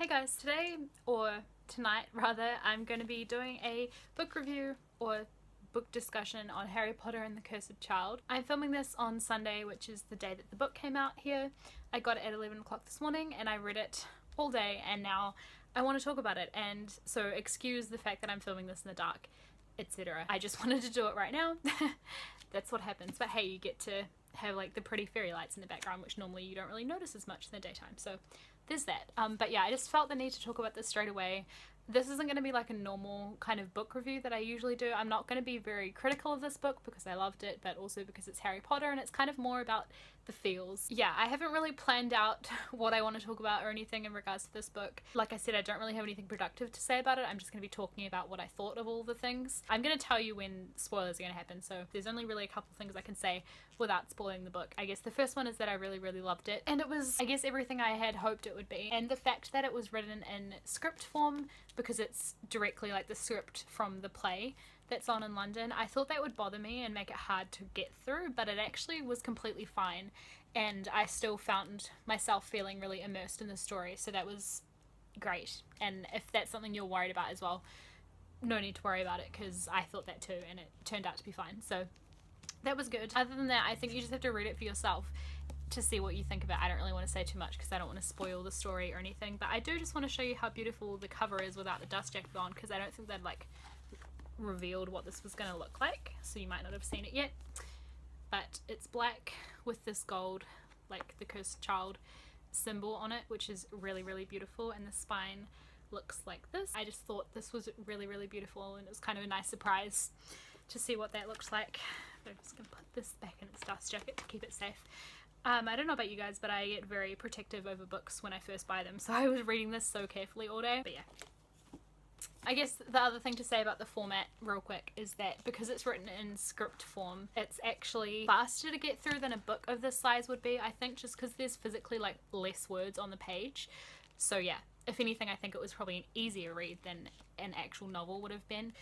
Hey guys, today, or tonight rather, I'm going to be doing a book review or book discussion on Harry Potter and the Cursed Child. I'm filming this on Sunday, which is the day that the book came out here. I got it at 11 o'clock this morning and I read it all day, and now I want to talk about it, and so excuse the fact that I'm filming this in the dark, etc. I just wanted to do it right now. That's what happens, but hey, you get to have like the pretty fairy lights in the background, which normally you don't really notice as much in the daytime, so there's that. But yeah, I just felt the need to talk about this straight away. This isn't going to be like a normal kind of book review that I usually do. I'm not going to be very critical of this book because I loved it, but also because it's Harry Potter and it's kind of more about the feels. Yeah, I haven't really planned out what I want to talk about or anything in regards to this book. Like I said, I don't really have anything productive to say about it. I'm just going to be talking about what I thought of all the things. I'm going to tell you when spoilers are going to happen, so there's only really a couple things I can say without spoiling the book. I guess the first one is that I really loved it, and it was, I guess, everything I had hoped it would be. And the fact that it was written in script form, because it's directly like the script from the play that's on in London, I thought that would bother me and make it hard to get through, but it actually was completely fine, and I still found myself feeling really immersed in the story, so that was great. And if that's something you're worried about as well, no need to worry about it, because I thought that too and it turned out to be fine, so that was good. Other than that, I think you just have to read it for yourself to see what you think of it. I don't really want to say too much because I don't want to spoil the story or anything, but I do just want to show you how beautiful the cover is without the dust jacket on, because I don't think they'd like revealed what this was going to look like, so you might not have seen it yet. But it's black with this gold, like the Cursed Child symbol on it, which is really beautiful, and the spine looks like this. I just thought this was really beautiful, and it was kind of a nice surprise to see what that looks like. But I'm just going to put this back in its dust jacket to keep it safe. I don't know about you guys, but I get very protective over books when I first buy them, so I was reading this so carefully all day. But yeah, I guess the other thing to say about the format real quick is that because it's written in script form, it's actually faster to get through than a book of this size would be, I think, just because there's physically like less words on the page. So yeah, if anything, I think it was probably an easier read than an actual novel would have been.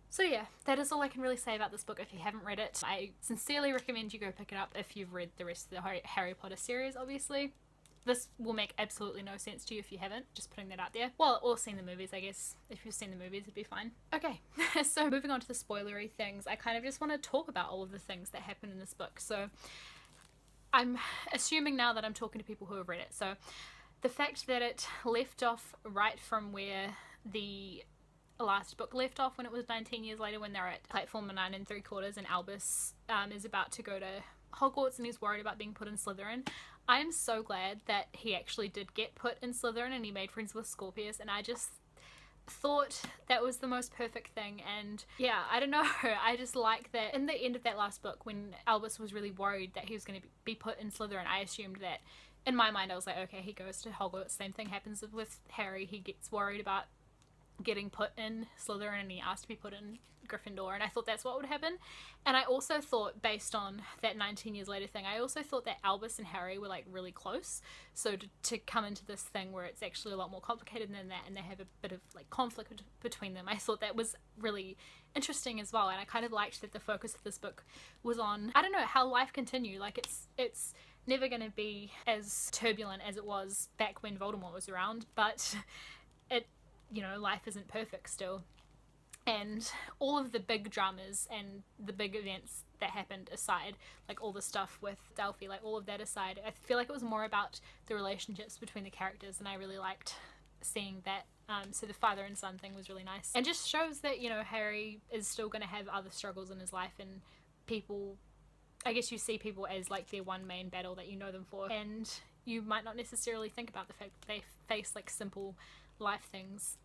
So yeah, that is all I can really say about this book. If you haven't read it, I sincerely recommend you go pick it up if you've read the rest of the Harry Potter series, obviously. This will make absolutely no sense to you if you haven't, just putting that out there. Well, or seen the movies, I guess. If you've seen the movies, it'd be fine. Okay, so moving on to the spoilery things, I kind of just want to talk about all of the things that happen in this book. So I'm assuming now that I'm talking to people who have read it. So the fact that it left off right from where the last book left off, when it was 19 years later, when they're at platform 9 3/4 and Albus is about to go to Hogwarts and he's worried about being put in Slytherin. I am so glad that he actually did get put in Slytherin and he made friends with Scorpius, and I just thought that was the most perfect thing. And yeah, I don't know, I just like that in the end of that last book, when Albus was really worried that he was going to be put in Slytherin, I assumed that, in my mind I was like, okay, he goes to Hogwarts, same thing happens with Harry, he gets worried about getting put in Slytherin and he asked to be put in Gryffindor, and I thought that's what would happen. And I also thought, based on that 19 years later thing, I also thought that Albus and Harry were like really close, so to come into this thing where it's actually a lot more complicated than that and they have a bit of like conflict between them, I thought that was really interesting as well. And I kind of liked that the focus of this book was on, I don't know, how life continued. Like it's never going to be as turbulent as it was back when Voldemort was around, but it, you know, life isn't perfect still. And all of the big dramas and the big events that happened aside, like all the stuff with Delphi, like all of that aside, I feel like it was more about the relationships between the characters, and I really liked seeing that. So the father and son thing was really nice, and just shows that, you know, Harry is still going to have other struggles in his life, and people, I guess you see people as like their one main battle that you know them for, and you might not necessarily think about the fact that they face like simple life things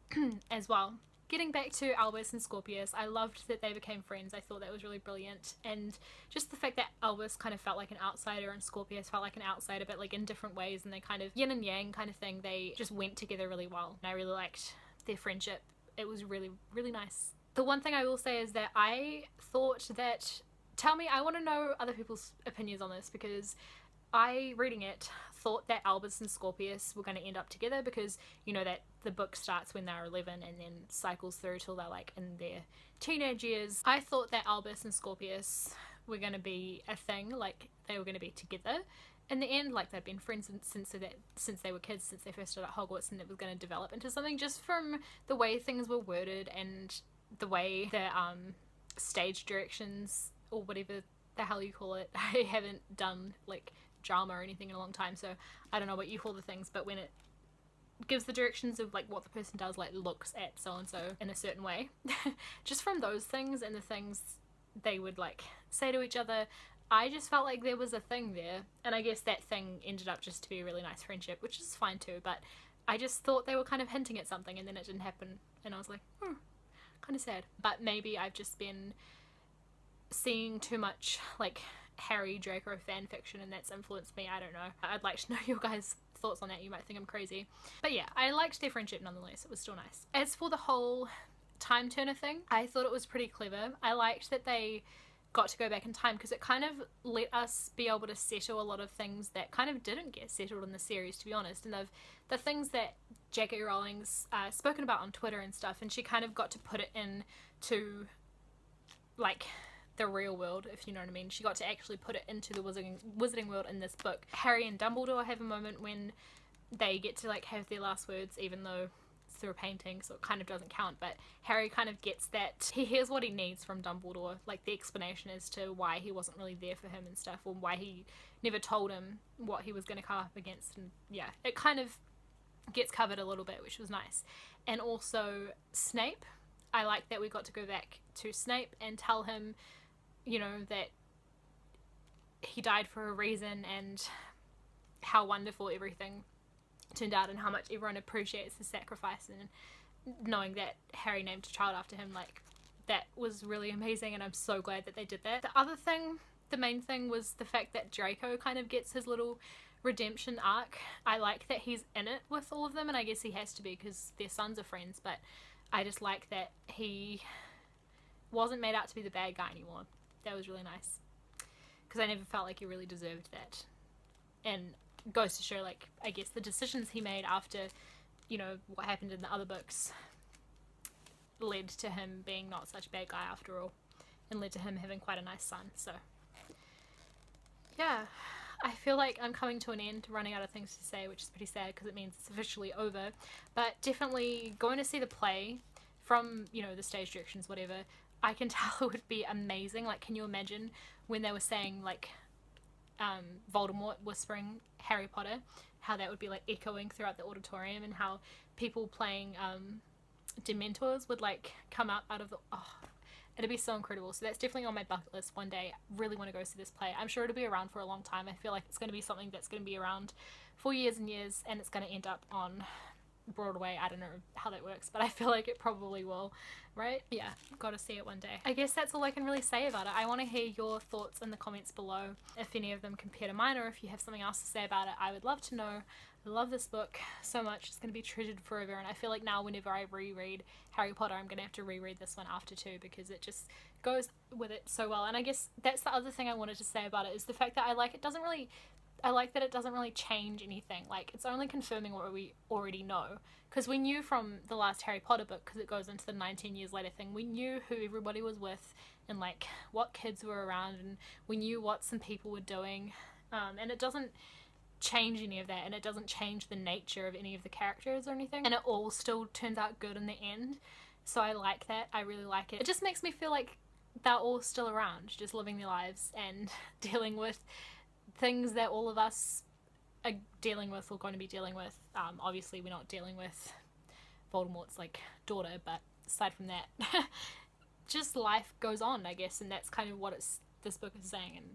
as well. Getting back to Albus and Scorpius, I loved that they became friends. I thought that was really brilliant, and just the fact that Albus kind of felt like an outsider and Scorpius felt like an outsider, but like in different ways, and they kind of yin and yang kind of thing, they just went together really well, and I really liked their friendship. It was really nice. The one thing I will say is that I thought that, I want to know other people's opinions on this, because I, reading it, thought that Albus and Scorpius were going to end up together, because you know that the book starts when they're 11 and then cycles through till they're like in their teenage years. I thought that Albus and Scorpius were going to be a thing, like they were going to be together, in the end, like, they'd been friends since they were kids, since they first started at Hogwarts, and it was going to develop into something just from the way things were worded and the way the stage directions, or whatever the hell you call it. I haven't done like drama or anything in a long time, so I don't know what you call the things, but when it gives the directions of like what the person does, like looks at so and so in a certain way, just from those things and the things they would like say to each other, I just felt like there was a thing there. And I guess that thing ended up just to be a really nice friendship, which is fine too, but I just thought they were kind of hinting at something and then it didn't happen, and I was like, kind of sad. But maybe I've just been seeing too much like Harry Draco fan fiction and that's influenced me. I don't know. I'd like to know your guys' thoughts on that. You might think I'm crazy, but yeah, I liked their friendship nonetheless. It was still nice. As for the whole time turner thing, I thought it was pretty clever. I liked that they got to go back in time because it kind of let us be able to settle a lot of things that kind of didn't get settled in the series, to be honest. And the things that J.K. Rowling's spoken about on Twitter and stuff, and she kind of got to put it into like the real world, if you know what I mean. She got to actually put it into the wizarding world in this book. Harry and Dumbledore have a moment when they get to like have their last words, even though it's through a painting, so it kind of doesn't count, but Harry kind of gets that he hears what he needs from Dumbledore, like the explanation as to why he wasn't really there for him and stuff, or why he never told him what he was going to come up against. And yeah, it kind of gets covered a little bit, which was nice. And also Snape, I like that we got to go back to Snape and tell him, you know, that he died for a reason and how wonderful everything turned out and how much everyone appreciates his sacrifice, and knowing that Harry named a child after him, like, that was really amazing, and I'm so glad that they did that. The other thing, the main thing, was the fact that Draco kind of gets his little redemption arc. I like that he's in it with all of them, and I guess he has to be because their sons are friends, but I just like that he wasn't made out to be the bad guy anymore. That was really nice, because I never felt like he really deserved that. And goes to show, like, I guess the decisions he made after, you know, what happened in the other books led to him being not such a bad guy after all, and led to him having quite a nice son. So yeah, I feel like I'm coming to an end, running out of things to say, which is pretty sad because it means it's officially over. But definitely going to see the play from, you know, the stage directions, whatever, I can tell it would be amazing. Like, can you imagine when they were saying, like, Voldemort whispering Harry Potter, how that would be, like, echoing throughout the auditorium, and how people playing Dementors would, like, come up out of the... Oh, it'd be so incredible. So that's definitely on my bucket list one day. I really want to go see this play. I'm sure it'll be around for a long time. I feel like it's going to be something that's going to be around for years and years, and it's going to end up on Broadway. I don't know how that works, but I feel like it probably will, right? Yeah, gotta see it one day. I guess that's all I can really say about it. I want to hear your thoughts in the comments below, if any of them compare to mine, or if you have something else to say about it. I would love to know. I love this book so much. It's going to be treasured forever, and I feel like now whenever I reread Harry Potter, I'm going to have to reread this one after too, because it just goes with it so well. And I guess that's the other thing I wanted to say about it, is the fact that I like that it doesn't really change anything. Like, it's only confirming what we already know, because we knew from the last Harry Potter book, because it goes into the 19 years later thing, we knew who everybody was with and like what kids were around, and we knew what some people were doing, and it doesn't change any of that, and it doesn't change the nature of any of the characters or anything, and it all still turns out good in the end. So I like that. I really like it. It just makes me feel like they're all still around, just living their lives and dealing with things that all of us are dealing with or going to be dealing with. Obviously we're not dealing with Voldemort's like daughter, but aside from that, just life goes on, I guess, and that's kind of what this book is saying. And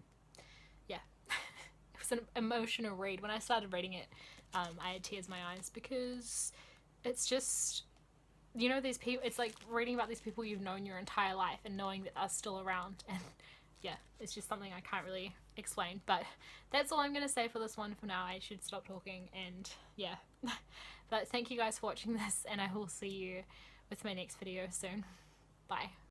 yeah, it was an emotional read. When I started reading it, I had tears in my eyes, because it's just, you know, these people, it's like reading about these people you've known your entire life and knowing that they're still around, and yeah, it's just something I can't really explain. But that's all I'm going to say for this one for now. I should stop talking, and yeah. But thank you guys for watching this, and I will see you with my next video soon. Bye.